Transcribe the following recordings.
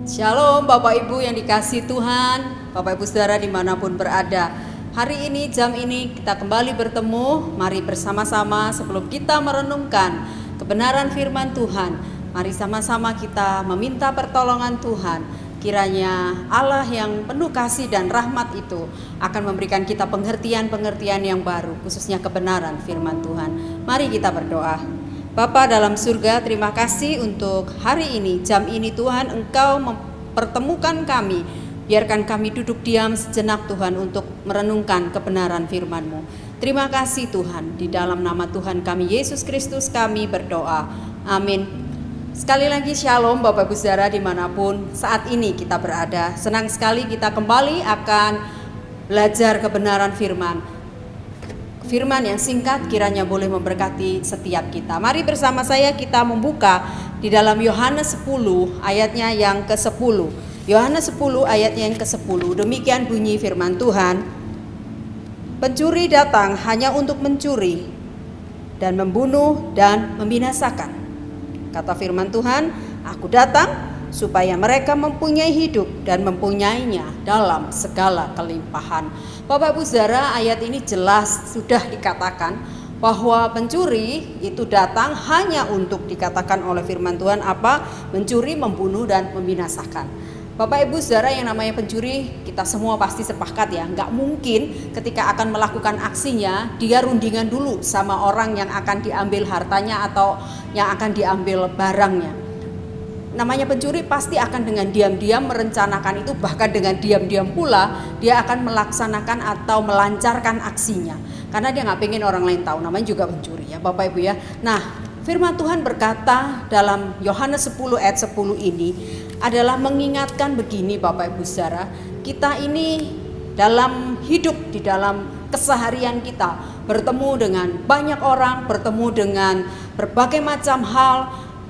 Shalom Bapak Ibu yang dikasihi Tuhan, Bapak Ibu Saudara dimanapun berada. Hari ini, jam ini kita kembali bertemu. Mari bersama-sama sebelum kita merenungkan kebenaran firman Tuhan, mari sama-sama kita meminta pertolongan Tuhan. Kiranya Allah yang penuh kasih dan rahmat itu akan memberikan kita pengertian-pengertian yang baru, khususnya kebenaran firman Tuhan. Mari kita berdoa. Bapa dalam surga, terima kasih untuk hari ini, jam ini Tuhan, Engkau mempertemukan kami. Biarkan kami duduk diam sejenak Tuhan untuk merenungkan kebenaran firman-Mu. Terima kasih Tuhan, di dalam nama Tuhan kami Yesus Kristus kami berdoa. Amin. Sekali lagi shalom Bapak Ibu Saudara dimanapun saat ini kita berada. Senang sekali kita kembali akan belajar kebenaran firman. Firman yang singkat kiranya boleh memberkati setiap kita. Mari bersama saya kita membuka di dalam Yohanes 10 ayatnya yang ke-10. Yohanes 10 ayatnya yang ke-10. Demikian bunyi firman Tuhan. Pencuri datang hanya untuk mencuri dan membunuh dan membinasakan. Kata firman Tuhan, aku datang supaya mereka mempunyai hidup dan mempunyainya dalam segala kelimpahan. Bapak Ibu Saudara, ayat ini jelas sudah dikatakan bahwa pencuri itu datang hanya untuk dikatakan oleh firman Tuhan apa? Mencuri, membunuh dan membinasakan. Bapak Ibu Saudara, yang namanya pencuri kita semua pasti sepakat ya, nggak mungkin ketika akan melakukan aksinya dia rundingan dulu sama orang yang akan diambil hartanya atau yang akan diambil barangnya. Namanya pencuri pasti akan dengan diam-diam merencanakan itu, bahkan dengan diam-diam pula dia akan melaksanakan atau melancarkan aksinya karena dia nggak pengen orang lain tahu. Namanya juga pencuri ya Bapak Ibu ya. Nah, firman Tuhan berkata dalam Yohanes 10 ayat 10 ini adalah mengingatkan begini Bapak Ibu Saudara, kita ini dalam hidup, di dalam keseharian kita bertemu dengan banyak orang, bertemu dengan berbagai macam hal,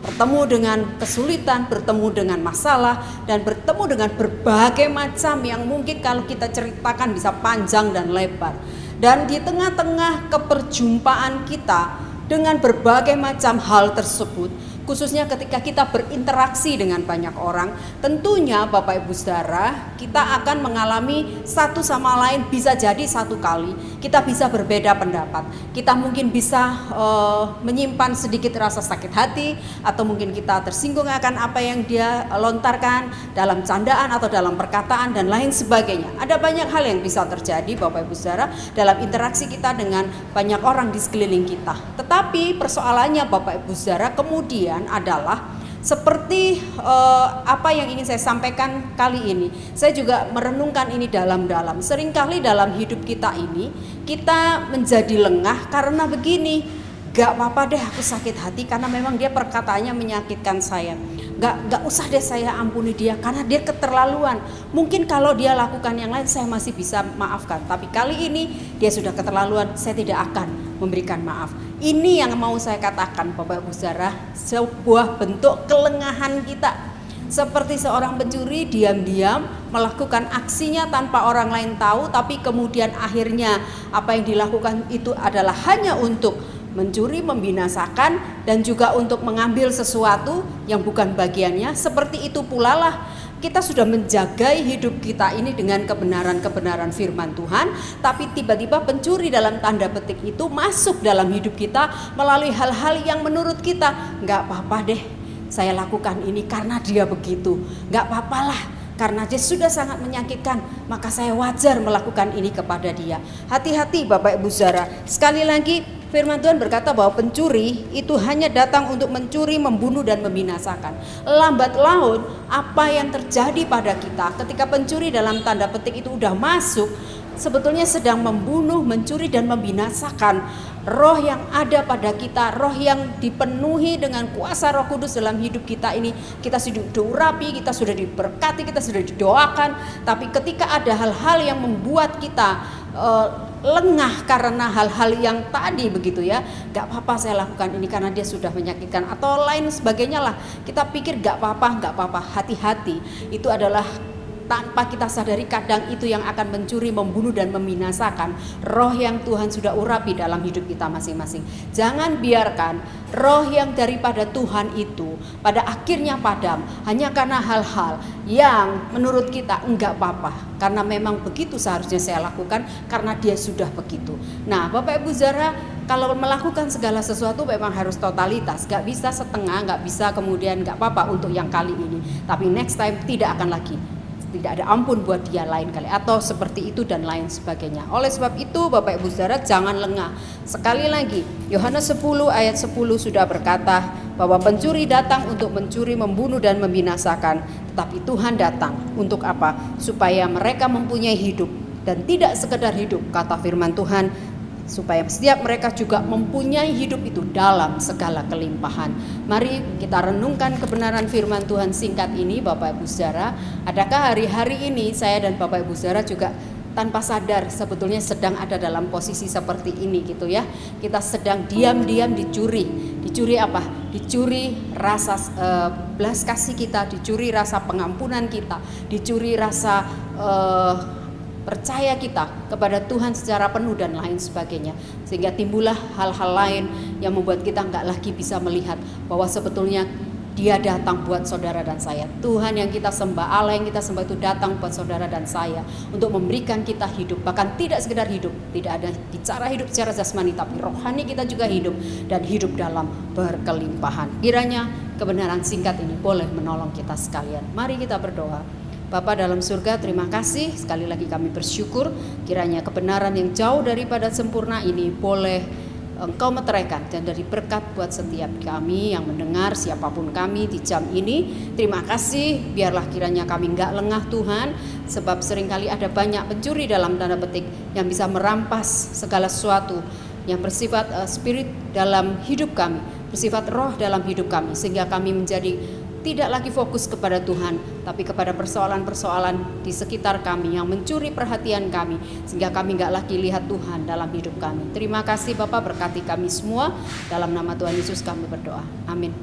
bertemu dengan kesulitan, bertemu dengan masalah, dan bertemu dengan berbagai macam yang mungkin kalau kita ceritakan bisa panjang dan lebar. Dan di tengah-tengah keperjumpaan kita dengan berbagai macam hal tersebut, khususnya ketika kita berinteraksi dengan banyak orang, tentunya Bapak Ibu Saudara, kita akan mengalami satu sama lain, bisa jadi satu kali kita bisa berbeda pendapat. Kita mungkin bisa menyimpan sedikit rasa sakit hati, atau mungkin kita tersinggung akan apa yang dia lontarkan dalam candaan atau dalam perkataan dan lain sebagainya. Ada banyak hal yang bisa terjadi Bapak Ibu Saudara dalam interaksi kita dengan banyak orang di sekeliling kita. Tetapi persoalannya Bapak Ibu Saudara kemudian adalah seperti apa yang ingin saya sampaikan kali ini. Saya juga merenungkan ini dalam-dalam. Seringkali dalam hidup kita ini kita menjadi lengah karena begini, gak apa-apa deh aku sakit hati karena memang dia perkataannya menyakitkan saya. Gak usah deh saya ampuni dia karena dia keterlaluan. Mungkin kalau dia lakukan yang lain saya masih bisa maafkan, tapi kali ini dia sudah keterlaluan, saya tidak akan memberikan maaf. Ini yang mau saya katakan Bapak Ibu Saudara, sebuah bentuk kelengahan kita. Seperti seorang pencuri diam-diam melakukan aksinya tanpa orang lain tahu, tapi kemudian akhirnya apa yang dilakukan itu adalah hanya untuk mencuri, membinasakan, dan juga untuk mengambil sesuatu yang bukan bagiannya. Seperti itu pula lah kita sudah menjagai hidup kita ini dengan kebenaran-kebenaran firman Tuhan, tapi tiba-tiba pencuri dalam tanda petik itu masuk dalam hidup kita melalui hal-hal yang menurut kita nggak apa-apa deh saya lakukan ini karena dia begitu, nggak apa-apalah karena dia sudah sangat menyakitkan, maka saya wajar melakukan ini kepada dia. Hati-hati Bapak Ibu Saudara. Sekali lagi firman Tuhan berkata bahwa pencuri itu hanya datang untuk mencuri, membunuh, dan membinasakan. Lambat laun apa yang terjadi pada kita ketika pencuri dalam tanda petik itu udah masuk, sebetulnya sedang membunuh, mencuri, dan membinasakan roh yang ada pada kita, roh yang dipenuhi dengan kuasa Roh Kudus dalam hidup kita ini. Kita sudah diurapi, kita sudah diberkati, kita sudah didoakan, tapi ketika ada hal-hal yang membuat kita lengah karena hal-hal yang tadi begitu ya, gak apa-apa saya lakukan ini karena dia sudah menyakitkan atau lain sebagainya lah, kita pikir gak apa-apa, hati-hati. Itu adalah tanpa kita sadari kadang itu yang akan mencuri, membunuh dan membinasakan roh yang Tuhan sudah urapi dalam hidup kita masing-masing. Jangan biarkan roh yang daripada Tuhan itu pada akhirnya padam hanya karena hal-hal yang menurut kita enggak apa-apa, karena memang begitu seharusnya saya lakukan karena dia sudah begitu. Nah, Bapak Ibu Saudara, kalau melakukan segala sesuatu memang harus totalitas, gak bisa setengah, gak bisa kemudian gak apa-apa untuk yang kali ini, tapi next time tidak akan lagi, tidak ada ampun buat dia lain kali, atau seperti itu dan lain sebagainya. Oleh sebab itu Bapak Ibu Saudara, jangan lengah. Sekali lagi, Yohanes 10 ayat 10 sudah berkata bahwa pencuri datang untuk mencuri, membunuh dan membinasakan, tetapi Tuhan datang untuk apa? Supaya mereka mempunyai hidup, dan tidak sekedar hidup, kata firman Tuhan, supaya setiap mereka juga mempunyai hidup itu dalam segala kelimpahan. Mari kita renungkan kebenaran firman Tuhan singkat ini Bapak Ibu Saudara. Adakah hari-hari ini saya dan Bapak Ibu Saudara juga tanpa sadar sebetulnya sedang ada dalam posisi seperti ini gitu ya. Kita sedang diam-diam dicuri. Dicuri apa? Dicuri rasa belas kasih kita, dicuri rasa pengampunan kita, dicuri rasa percaya kita kepada Tuhan secara penuh dan lain sebagainya, sehingga timbullah hal-hal lain yang membuat kita enggak lagi bisa melihat bahwa sebetulnya Dia datang buat saudara dan saya. Tuhan yang kita sembah, Allah yang kita sembah itu datang buat saudara dan saya untuk memberikan kita hidup, bahkan tidak sekedar hidup, tidak ada bicara hidup secara jasmani, tapi rohani kita juga hidup dan hidup dalam berkelimpahan. Kiranya kebenaran singkat ini boleh menolong kita sekalian. Mari kita berdoa. Bapa dalam surga, terima kasih, sekali lagi kami bersyukur kiranya kebenaran yang jauh daripada sempurna ini boleh Engkau meteraikan dan dari berkat buat setiap kami yang mendengar, siapapun kami di jam ini. Terima kasih, biarlah kiranya kami enggak lengah Tuhan, sebab seringkali ada banyak pencuri dalam tanda petik yang bisa merampas segala sesuatu yang bersifat spirit dalam hidup kami, bersifat roh dalam hidup kami, sehingga kami menjadi tidak lagi fokus kepada Tuhan, tapi kepada persoalan-persoalan di sekitar kami yang mencuri perhatian kami, sehingga kami enggak lagi lihat Tuhan dalam hidup kami. Terima kasih Bapak, berkati kami semua. Dalam nama Tuhan Yesus kami berdoa. Amin.